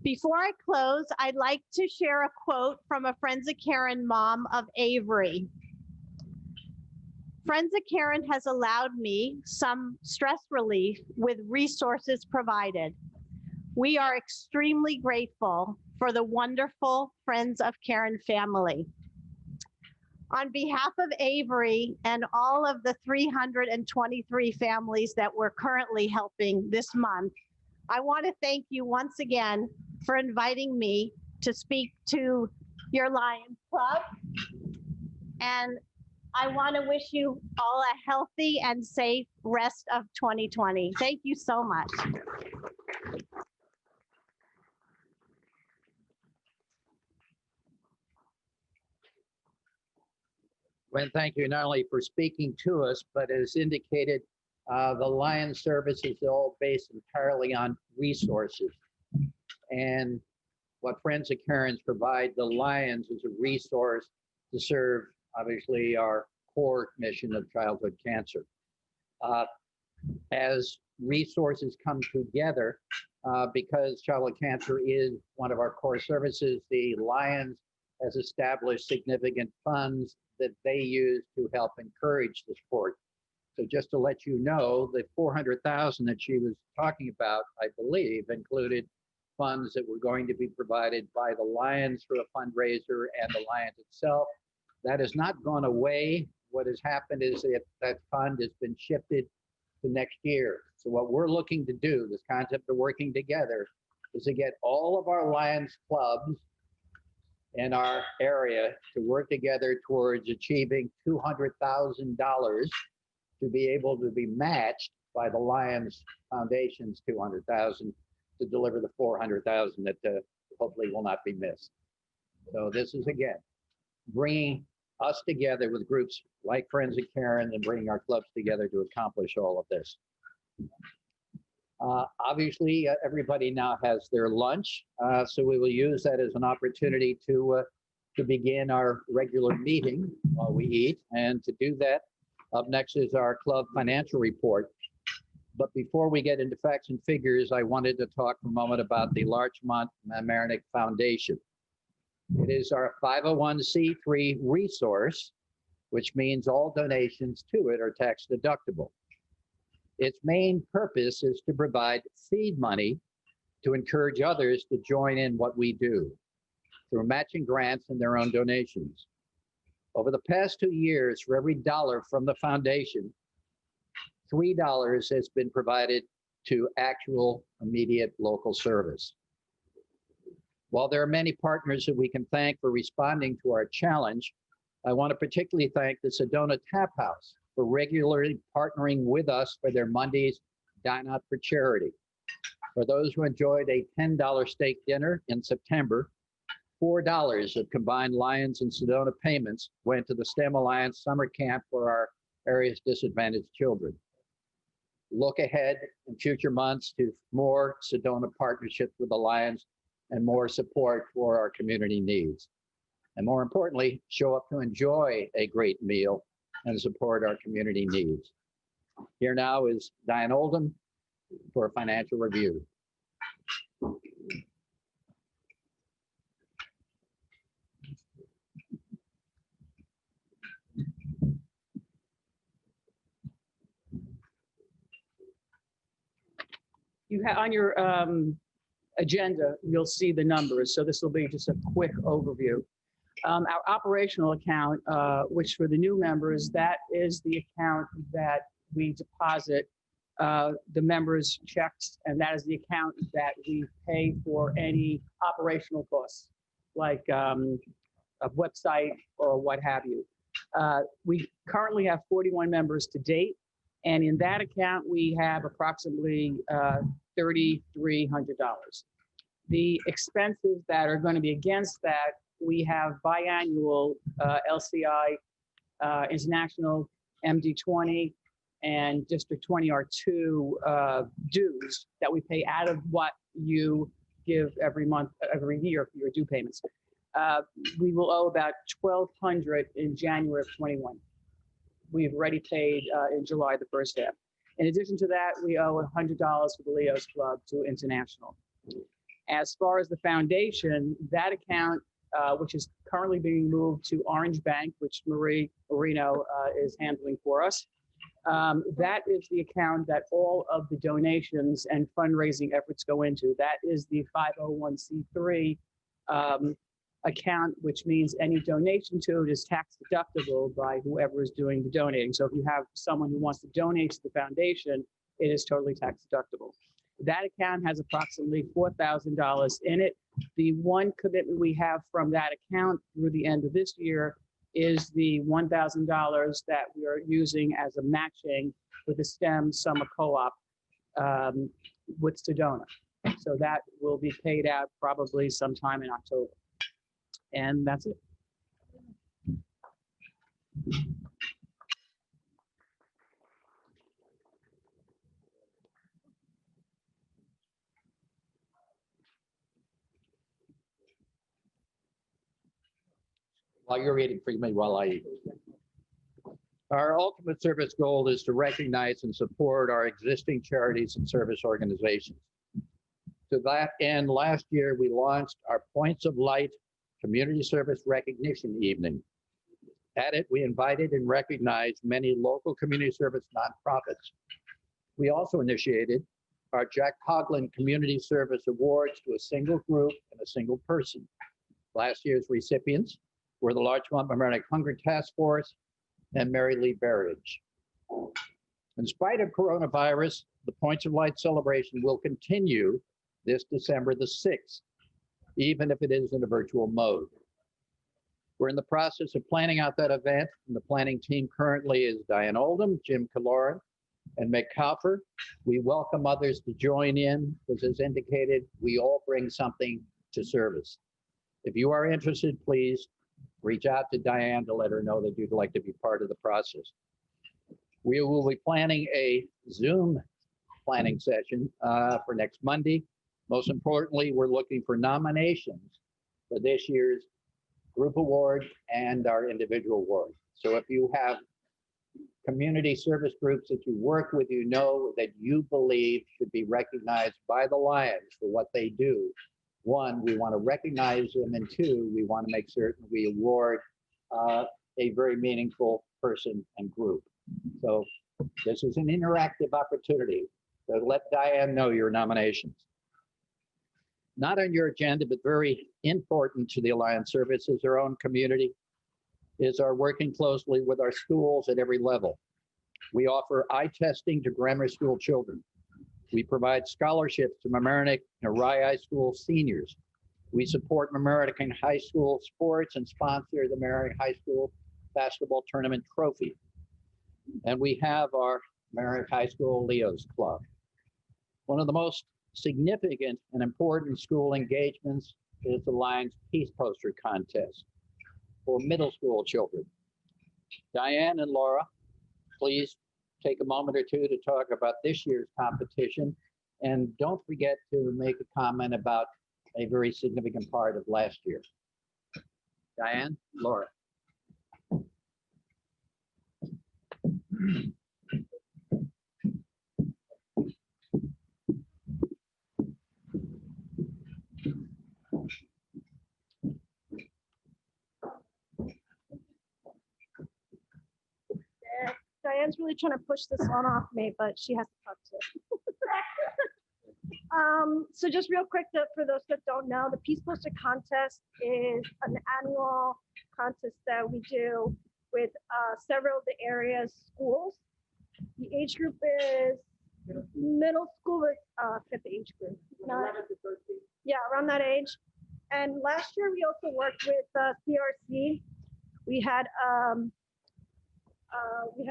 Before I close, I'd like to share a quote from a Friends of Karen mom of Avery. Friends of Karen has allowed me some stress relief with resources provided. We are extremely grateful for the wonderful Friends of Karen family. On behalf of Avery and all of the 323 families that we're currently helping this month, I want to thank you once again for inviting me to speak to your Lions Club. And I want to wish you all a healthy and safe rest of 2020. Thank you so much. Gwen, thank you not only for speaking to us, but as indicated, the Lions service is all based entirely on resources. And what Friends of Karen's provide the Lions is a resource to serve, obviously, our core mission of childhood cancer. As resources come together, because childhood cancer is one of our core services, the Lions has established significant funds that they use to help encourage the sport. So just to let you know, the 400,000 that she was talking about, I believe, included funds that were going to be provided by the Lions through a fundraiser and the Lions itself. That has not gone away. What has happened is that that fund has been shifted to next year. So what we're looking to do, this concept of working together, is to get all of our Lions clubs in our area to work together towards achieving $200,000 to be able to be matched by the Lions Foundation's $200,000 to deliver the $400,000 that hopefully will not be missed. So this is, again, bringing us together with groups like Friends of Karen and bringing our clubs together to accomplish all of this. Obviously, everybody now has their lunch, so we will use that as an opportunity to begin our regular meeting while we eat. And to do that, up next is our club financial report. But before we get into facts and figures, I wanted to talk for a moment about the Larchmont Mamaroneck Foundation. It is our 501c3 resource, which means all donations to it are tax deductible. Its main purpose is to provide seed money to encourage others to join in what we do through matching grants and their own donations. Over the past 2 years, for every dollar from the foundation, $3 has been provided to actual immediate local service. While there are many partners that we can thank for responding to our challenge, I want to particularly thank the Sedona Tap House for regularly partnering with us for their Monday's Dine Out for Charity. For those who enjoyed a $10 steak dinner in September, $4 of combined Lions and Sedona payments went to the STEM Alliance summer camp for our area's disadvantaged children. Look ahead in future months to more Sedona partnerships with the Lions and more support for our community needs. And more importantly, show up to enjoy a great meal and support our community needs. Here now is Diane Oldham for a financial review. You have on your agenda, you'll see the numbers. So this will be just a quick overview. Our operational account, which for the new members, that is the account that we deposit the members' checks, and that is the account that we pay for any operational costs, like a website or what have you. We currently have 41 members to date, and in that account, we have approximately $3,300. The expenses that are going to be against that, we have biannual LCI, International, MD20, and District 20 R2 dues that we pay out of what you give every month, every year for your due payments. We will owe about $1,200 in January of 21. We've already paid in July, the first half. In addition to that, we owe $100 for the Leo's Club to International. As far as the foundation, that account, which is currently being moved to Orange Bank, which Marie Marino is handling for us, that is the account that all of the donations and fundraising efforts go into. That is the 501c3 account, which means any donation to it is tax deductible by whoever is doing the donating. So if you have someone who wants to donate to the foundation, it is totally tax deductible. That account has approximately $4,000 in it. The one commitment we have from that account through the end of this year is the $1,000 that we are using as a matching with the STEM Summer Co-op with Sedona. So that will be paid out probably sometime in October. And that's it. While you're reading for me while I eat. Our ultimate service goal is to recognize and support our existing charities and service organizations. To that end, last year, we launched our Points of Light Community Service Recognition Evening. At it, we invited and recognized many local community service nonprofits. We also initiated our Jack Coughlin Community Service Awards to a single group and a single person. Last year's recipients were the Larchmont Mamaroneck Hunger Task Force and Mary Lee Berridge. In spite of coronavirus, the Points of Light celebration will continue this December the 6th, even if it is in a virtual mode. We're in the process of planning out that event, and the planning team currently is Diane Oldham, Jim Kaloran, and Mick Kaufer. We welcome others to join in, because as indicated, we all bring something to service. If you are interested, please reach out to Diane to let her know that you'd like to be part of the process. We will be planning a Zoom planning session for next Monday. Most importantly, we're looking for nominations for this year's group award and our individual award. So if you have community service groups that you work with, you know that you believe should be recognized by the Lions for what they do. One, we want to recognize them, and two, we want to make certain we award a very meaningful person and group. So this is an interactive opportunity. So let Diane know your nominations. Not on your agenda, but very important to the Alliance Services, our own community, is our working closely with our schools at every level. We offer eye testing to grammar school children. We provide scholarships to Mamaroneck and Rye High School seniors. We support Mamaroneck High School sports and sponsor the Mamaroneck High School basketball tournament trophy. And we have our Mamaroneck High School Leos Club. One of the most significant and important school engagements is the Lions Peace Poster Contest for middle school children. Diane and Laura, please take a moment or two to talk about this year's competition. And don't forget to make a comment about a very significant part of last year. Diane, Laura. Diane's really trying to push this one off me, but she has to talk to. So just real quick, for those that don't know, the Peace Poster Contest is an annual contest that we do with several of the area's schools. The age group is middle school with fifth age group. Yeah, around that age. And last year we also worked with CRC. We had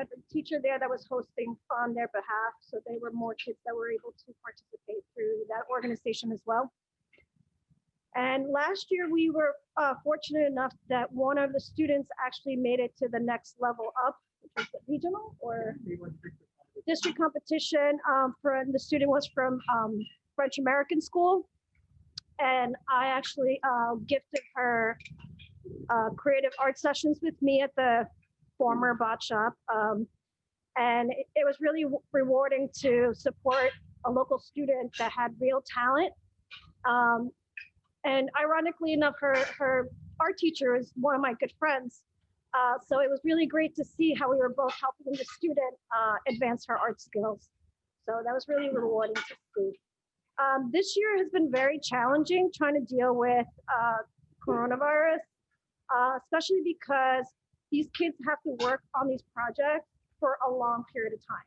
a teacher there that was hosting on their behalf, so they were more kids that were able to participate through that organization as well. And last year we were fortunate enough that one of the students actually made it to the next level up, which was the regional or district competition. The student was from French American School, and I actually gifted her creative art sessions with me at the former bot shop. And it was really rewarding to support a local student that had real talent And ironically enough, her art teacher is one of my good friends. So it was really great to see how we were both helping the student advance her art skills. So that was really rewarding to see. This year has been very challenging trying to deal with coronavirus, especially because these kids have to work on these projects for a long period of time.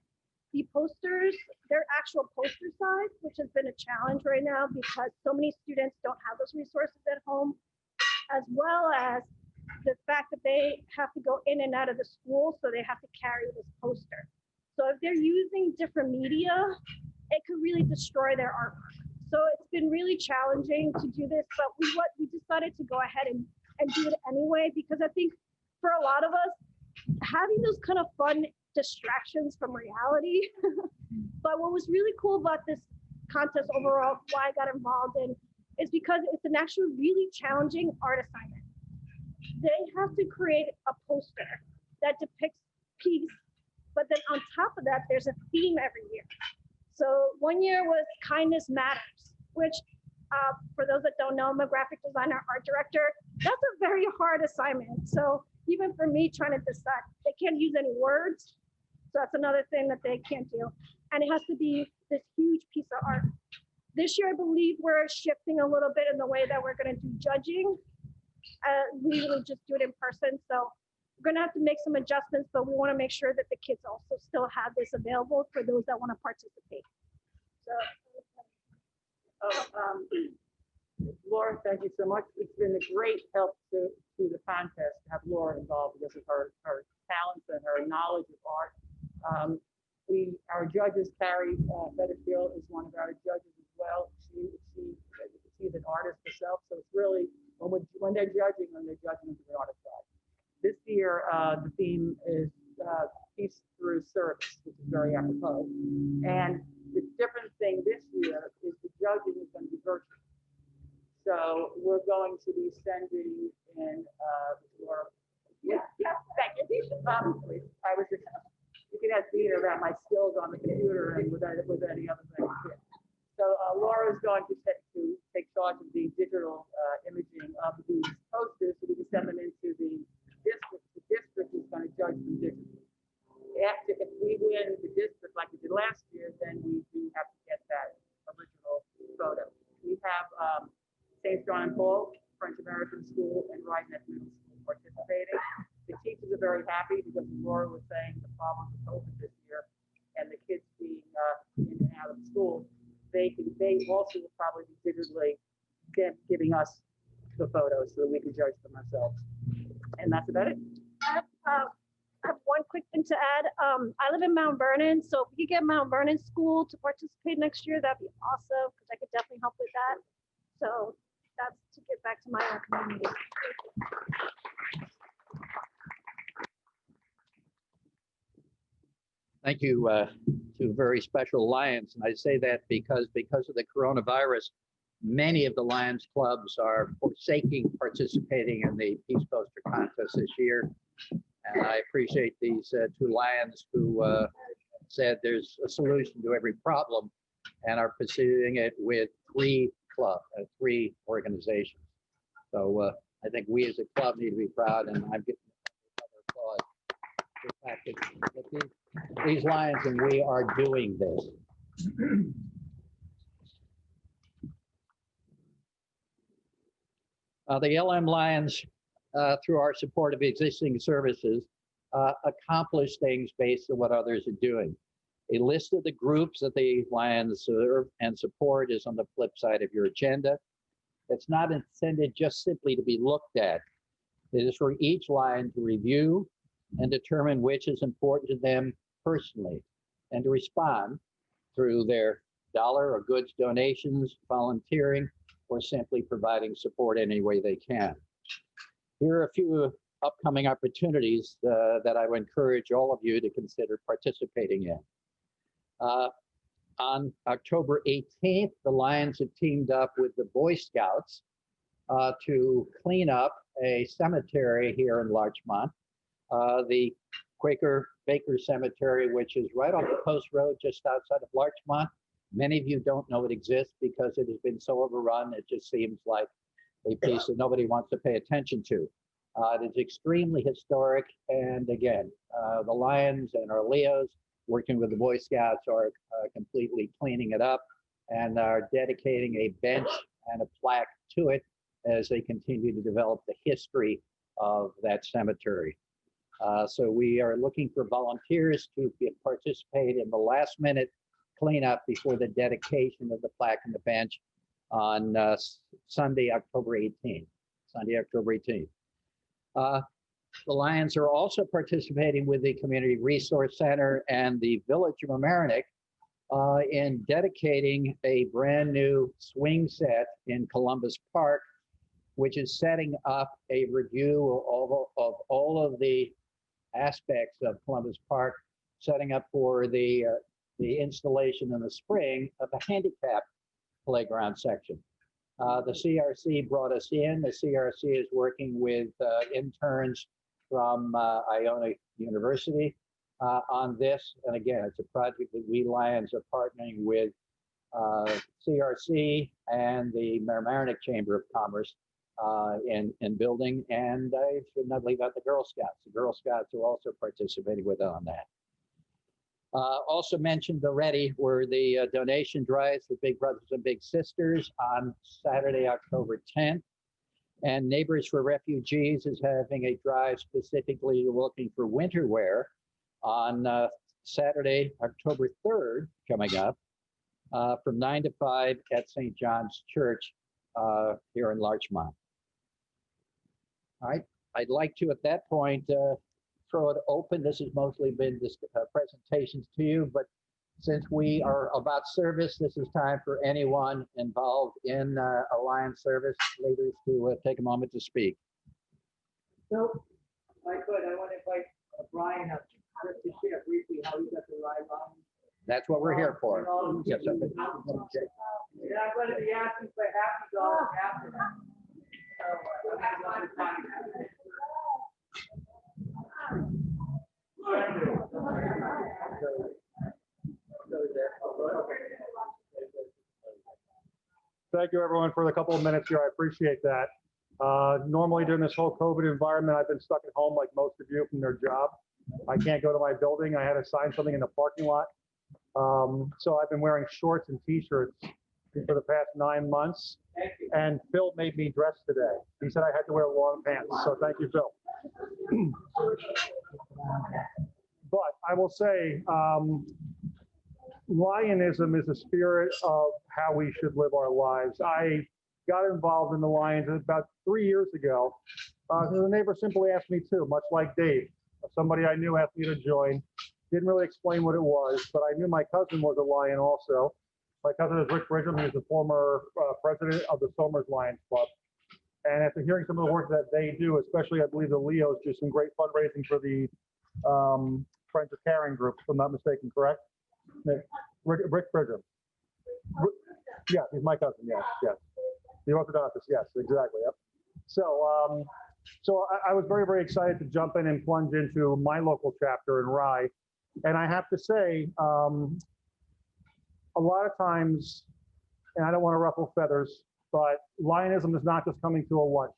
The posters, their actual poster size, which has been a challenge right now because so many students don't have those resources at home, as well as the fact that they have to go in and out of the school, so they have to carry this poster. So if they're using different media, it could really destroy their artwork. So it's been really challenging to do this, but we decided to go ahead and do it anyway, because I think for a lot of us, having those kind of fun distractions from reality. But what was really cool about this contest overall, why I got involved in, is because it's an actually really challenging art assignment. They have to create a poster that depicts peace, but then on top of that, there's a theme every year. So one year was Kindness Matters, which for those that don't know, I'm a graphic designer, art director. That's a very hard assignment. So even for me trying to decide, they can't use any words. So that's another thing that they can't do. And it has to be this huge piece of art. This year, I believe we're shifting a little bit in the way that we're going to do judging. We usually just do it in person. So we're going to have to make some adjustments, but we want to make sure that the kids also still have this available for those that want to participate. So. Laura, thank you so much. It's been a great help to the contest to have Laura involved because of her talents and her knowledge of art. Our judges, Carrie Fetterfield is one of our judges as well. She's an artist herself, so it's really, when they're judging from the artist side. This year, the theme is Peace Through Service, which is very apropos. And the different thing this year is the judging is going to be virtual. So we're going to be sending in Laura. Yeah, thank you. I was just, you can ask me about my skills on the computer and with any other thing. So Laura is going to take charge of the digital imaging of these posters so we can send them into the district. The district is going to judge them digitally. If we win the district like we did last year, then we do have to get that original photo. We have St. John and Paul, French American School, and Ryneck Middle School participating. The teachers are very happy because Laura was saying the problem with COVID this year and the kids being in and out of school, they also will probably be digitally giving us the photos so that we can judge them ourselves. And that's about it. I have one quick thing to add. I live in Mount Vernon, so if we could get Mount Vernon School to participate next year, that'd be awesome because I could definitely help with that. So that's to get back to my own community. Thank you to very special Lions. And I say that because of the coronavirus, many of the Lions clubs are forsaking participating in the Peace Poster Contest this year. And I appreciate these two Lions who said there's a solution to every problem and are pursuing it with three organizations. So I think we as a club need to be proud, and I'm getting another applause for the fact that these Lions and we are doing this. The LM Lions, through our support of existing services, accomplish things based on what others are doing. A list of the groups that the Lions serve and support is on the flip side of your agenda. It's not intended just simply to be looked at. It is for each Lion to review and determine which is important to them personally and to respond through their dollar or goods donations, volunteering, or simply providing support any way they can. Here are a few upcoming opportunities that I would encourage all of you to consider participating in. On October 18th, the Lions have teamed up with the Boy Scouts to clean up a cemetery here in Larchmont, the Quaker Baker Cemetery, which is right off the Post Road just outside of Larchmont. Many of you don't know it exists because it has been so overrun. It just seems like a piece that nobody wants to pay attention to. It is extremely historic. And again, the Lions and our Leos, working with the Boy Scouts, are completely cleaning it up and are dedicating a bench and a plaque to it as they continue to develop the history of that cemetery. So we are looking for volunteers to participate in the last minute cleanup before the dedication of the plaque and the bench on Sunday, October 18th. Sunday, October 18th. The Lions are also participating with the Community Resource Center and the Village of Mamaroneck in dedicating a brand new swing set in Columbus Park, which is setting up a review of all of the aspects of Columbus Park, setting up for the installation in the spring of a handicap playground section. The CRC brought us in. The CRC is working with interns from Iona University on this. And again, it's a project that we Lions are partnering with CRC and the Mamaroneck Chamber of Commerce in building. And I should not leave out the Girl Scouts. The Girl Scouts are also participating with on that. Also mentioned already were the donation drives for Big Brothers and Big Sisters on Saturday, October 10th. And Neighbors for Refugees is having a drive specifically looking for winter wear on Saturday, October 3rd, coming up from 9 to 5 at St. John's Church here in Larchmont. All right, I'd like to, at that point, throw it open. This has mostly been presentations to you, but since we are about service, this is time for anyone involved in Alliance service leaders to take a moment to speak. So, if I could, I want to invite Brian up just to share briefly how he got the ride on. That's what we're here for. Yes, sir. Yeah, I'm going to be asking for $50 after that. So, I'm having a lot of time. Thank you, everyone, for the couple of minutes here. I appreciate that. Normally, during this whole COVID environment, I've been stuck at home like most of you from their job. I can't go to my building. I had to sign something in the parking lot. So I've been wearing shorts and t-shirts for the past 9 months. And Phil made me dress today. He said I had to wear long pants. So thank you, Phil. But I will say, Lionism is a spirit of how we should live our lives. I got involved in the Lions about 3 years ago. The neighbor simply asked me to, much like Dave. Somebody I knew asked me to join. Didn't really explain what it was, but I knew my cousin was a Lion also. My cousin is Rick Bridgham. He was the former president of the Somers Lions Club. And after hearing some of the work that they do, especially I believe the Leos do some great fundraising for the Friends of Caring group, if I'm not mistaken, correct? Rick Bridgham. Yeah, he's my cousin, yes, yes. The orthodontist, yes, exactly, yep. So, I was very, very excited to jump in and plunge into my local chapter in Rye. And I have to say, a lot of times, and I don't want to ruffle feathers, but Lionism is not just coming to a lunch.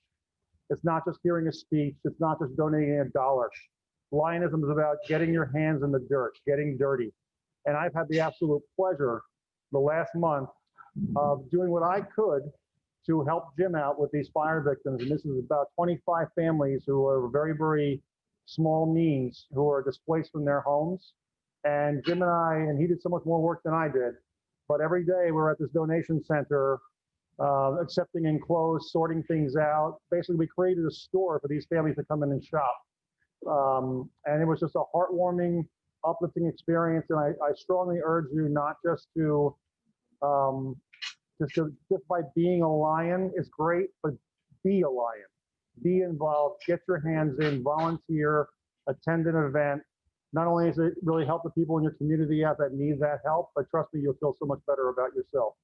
It's not just hearing a speech. It's not just donating $1. Lionism is about getting your hands in the dirt, getting dirty. And I've had the absolute pleasure the last month of doing what I could to help Jim out with these fire victims. And this is about 25 families who are very, very small means, who are displaced from their homes. And Jim and he did so much more work than I did. But every day we're at this donation center, accepting enclosed, sorting things out. Basically, we created a store for these families to come in and shop. And it was just a heartwarming, uplifting experience. And I strongly urge you not just to, just by being a Lion is great, but be a Lion. Be involved, get your hands in, volunteer, attend an event. Not only does it really help the people in your community out that need that help, but trust me, you'll feel so much better about yourself.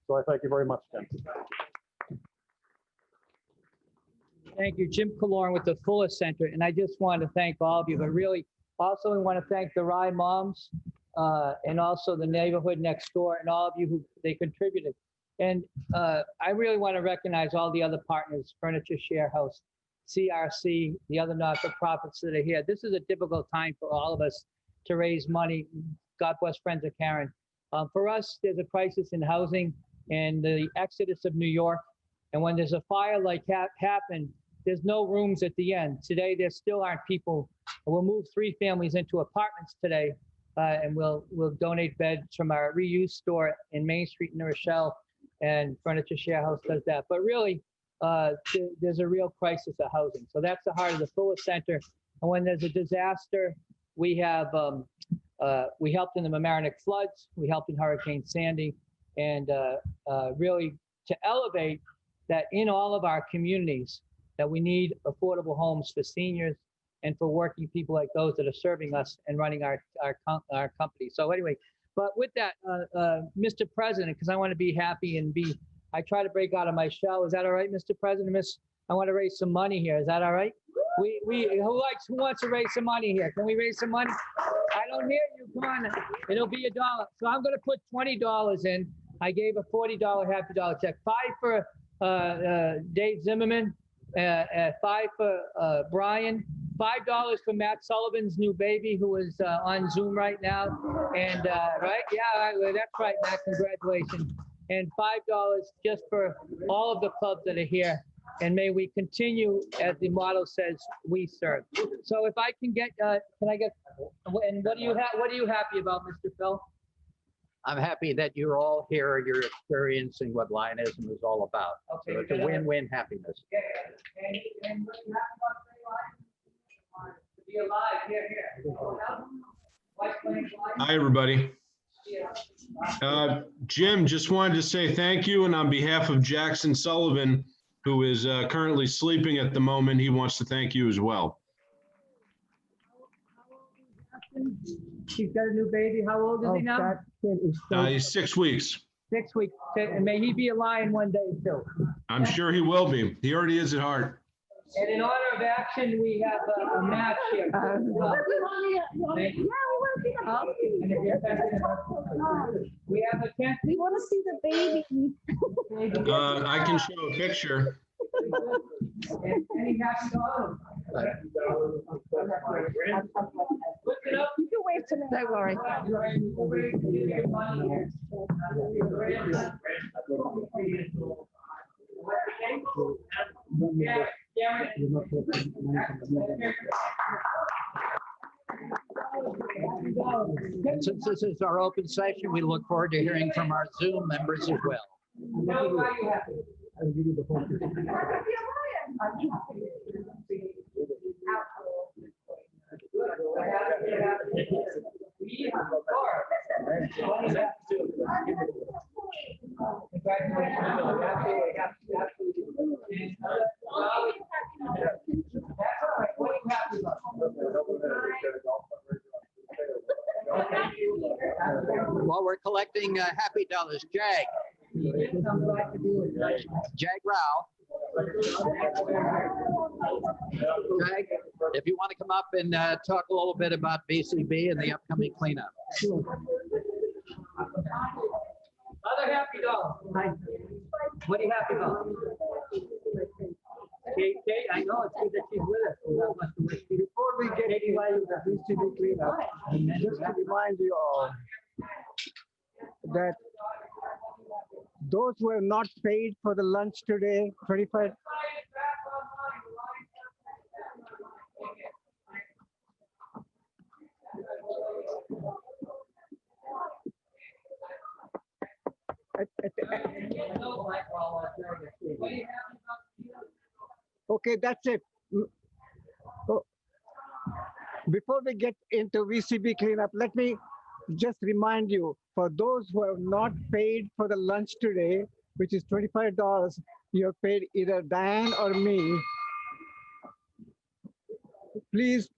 So I thank you very much, Jim. Thank you, Jim Killorn with the Fuller Center. And I just want to thank all of you, but really also we want to thank the Rye moms and also the neighborhood next door and all of you who they contributed. And I really want to recognize all the other partners, Furniture Share House, CRC, the other not-for-profits that are here. This is a difficult time for all of us to raise money. God bless Friends of Karen. For us, there's a crisis in housing and the exodus of New York. And when there's a fire like happened, there's no rooms at the end. Today, there still aren't people. We'll move 3 families into apartments today, and we'll donate beds from our reuse store in Main Street in New Rochelle, and Furniture Share House does that. But really, there's a real crisis of housing. So that's the heart of the Fuller Center. And when there's a disaster, we have we helped in the Mamaroneck floods, we helped in Hurricane Sandy, and really to elevate that in all of our communities, that we need affordable homes for seniors and for working people like those that are serving us and running our company. So anyway, but with that, Mr. President, because I want to be happy and I try to break out of my shell. Is that all right, Mr. President? I want to raise some money here. Is that all right? Who wants to raise some money here? Can we raise some money? I don't hear you. Come on. It'll be $1. So I'm going to put $20 in. I gave a $40 happy dollar check. 5 for Dave Zimmerman, 5 for Brian, $5 for Matt Sullivan's new baby, who is on Zoom right now. And right, yeah, that's right, Matt. Congratulations. And $5 just for all of the clubs that are here. And may we continue, as the motto says, we serve. So if I can get, can I get, and what are you happy about, Mr. Phil? I'm happy that you're all here. You're experiencing what Lionism is all about. Okay, So it's a win-win happiness. Yeah, and what you have about to be alive, here. Hi, everybody. Jim, just wanted to say thank you. And on behalf of Jackson Sullivan, who is currently sleeping at the moment, he wants to thank you as well. She's got a new baby. How old is he now? He's 6 weeks. 6 weeks. And may he be a lion one day too. I'm sure he will be. He already is at heart. And in honor of action, we have a match here. We have a tent. We want to see the baby. I can show a picture. Any happy dogs? Look it up. You can wave to me. Don't worry. And since this is our open session, we look forward to hearing from our Zoom members as well. While we're collecting happy dollars, Jag. Jag Rao. Jag, if you want to come up and talk a little bit about VCB and the upcoming cleanup. Other happy dog. What are you happy about? Kate, I know it's good that she's with us. Before we get into the VCB cleanup, just to remind you all that those who have not paid for the lunch today, 25. Okay, that's it. Before we get into VCB cleanup, let me just remind you, for those who have not paid for the lunch today, which is $25, you have paid either Diane or me. Please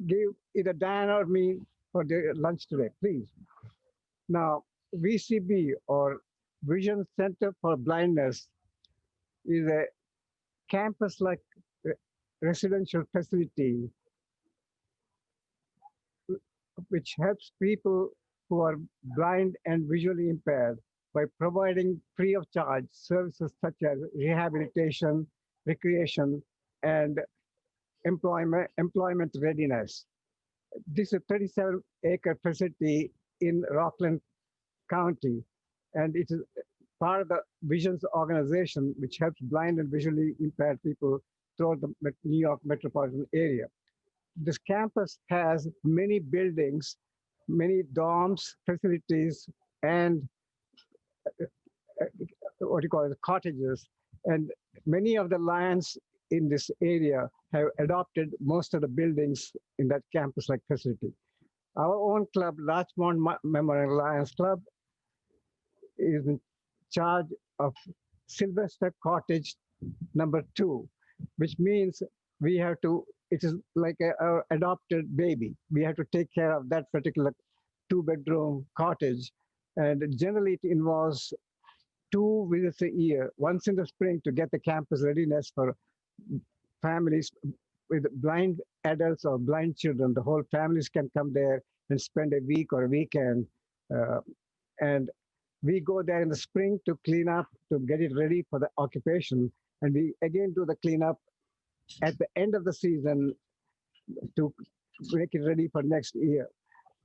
give either Diane or me for the lunch today, please. Now, VCB, or Vision Center for Blindness, is a campus-like residential facility which helps people who are blind and visually impaired by providing free of charge services such as rehabilitation, recreation, and employment readiness. This is a 37-acre facility in Rockland County, and it is part of the Visions organization, which helps blind and visually impaired people throughout the New York metropolitan area. This campus has many buildings, many dorms, facilities, and what you call it, cottages. And many of the Lions in this area have adopted most of the buildings in that campus-like facility. Our own club, Larchmont Mamaroneck Lions Club, is in charge of Sylvester Cottage number 2, which means we have to, it is like our adopted baby. We have to take care of that particular 2-bedroom cottage. And generally it involves 2 visits a year, once in the spring to get the campus readiness for families with blind adults or blind children. The whole families can come there and spend a week or a weekend. And we go there in the spring to clean up, to get it ready for the occupation. And we again do the cleanup at the end of the season to make it ready for next year.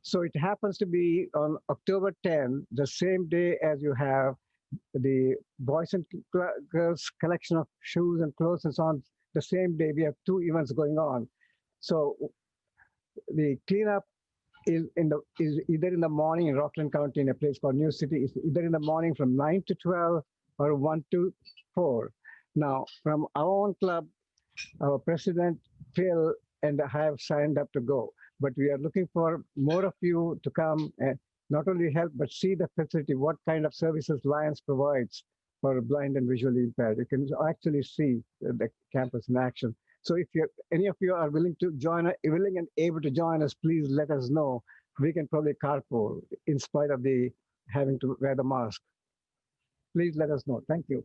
So it happens to be on October 10, the same day as you have the boys and girls collection of shoes and clothes and so on. The same day we have 2 events going on. So the cleanup is either in the morning in Rockland County in a place called New City. It's either in the morning from 9 to 12 or 1 to 4. Now, from our own club, our president, Phil, and I have signed up to go. But we are looking for more of you to come and not only help, but see the facility, what kind of services Lions provides for blind and visually impaired. You can actually see the campus in action. So if any of you are willing and able to join us, please let us know. We can probably carpool in spite of the having to wear the mask. Please let us know. Thank you.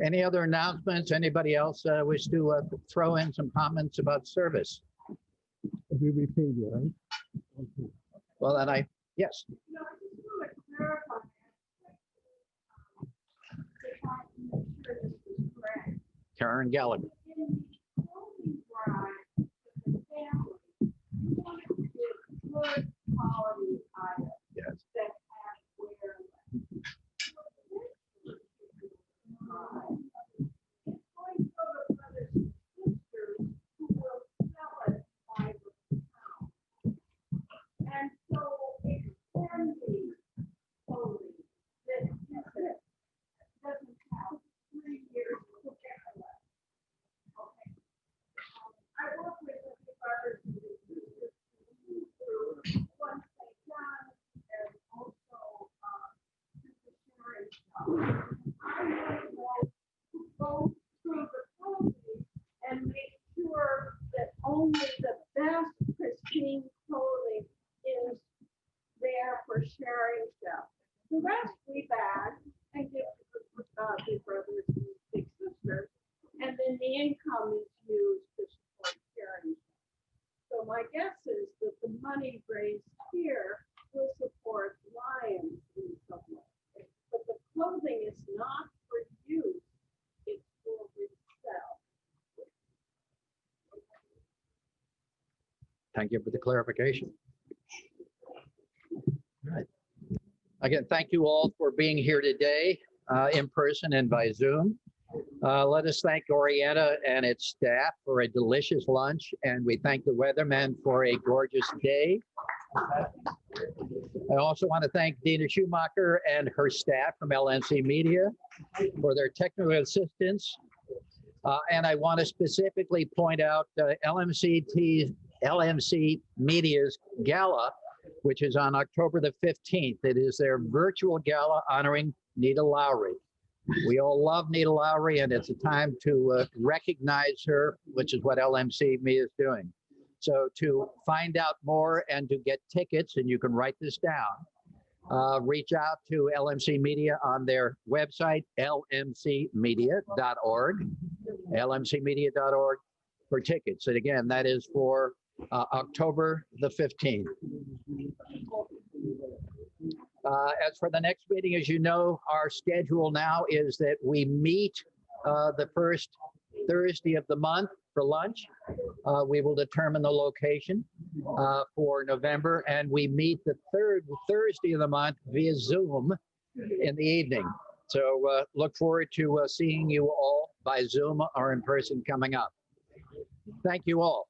Any other announcements? Anybody else wish to throw in some comments about service? We will pay you, right? Okay. Well, then yes. Karen Gallagher. Yes. And so it can be clothing that doesn't have 3 years to get away. Okay. I work with the brothers and sisters through once they've done and also the sharing stuff. I want to go through the clothing and make sure that only the best pristine clothing is there for sharing stuff. The rest we bag and give to the brothers and big sisters, and then the income is used to support sharing stuff. So my guess is that the money raised here will support Lions in some way. But the clothing is not for use, it's for resell. Thank you for the clarification. All right. Again, thank you all for being here today in person and by Zoom. Let us thank Orienta and its staff for a delicious lunch, and we thank the weathermen for a gorgeous day. I also want to thank Dina Schumacher and her staff from LMC Media for their technical assistance. And I want to specifically point out LMC Media's gala, which is on October the 15th. It is their virtual gala honoring Nita Lowry. We all love Nita Lowry, and it's a time to recognize her, which is what LMC Media is doing. So to find out more and to get tickets, and you can write this down, Reach out to LMC Media on their website, lmcmedia.org, lmcmedia.org for tickets. And again, that is for October the 15th. As for the next meeting, as you know, our schedule now is that we meet the first Thursday of the month for lunch. We will determine the location for November, and we meet the third Thursday of the month via Zoom in the evening. So look forward to seeing you all by Zoom or in person coming up. Thank you all.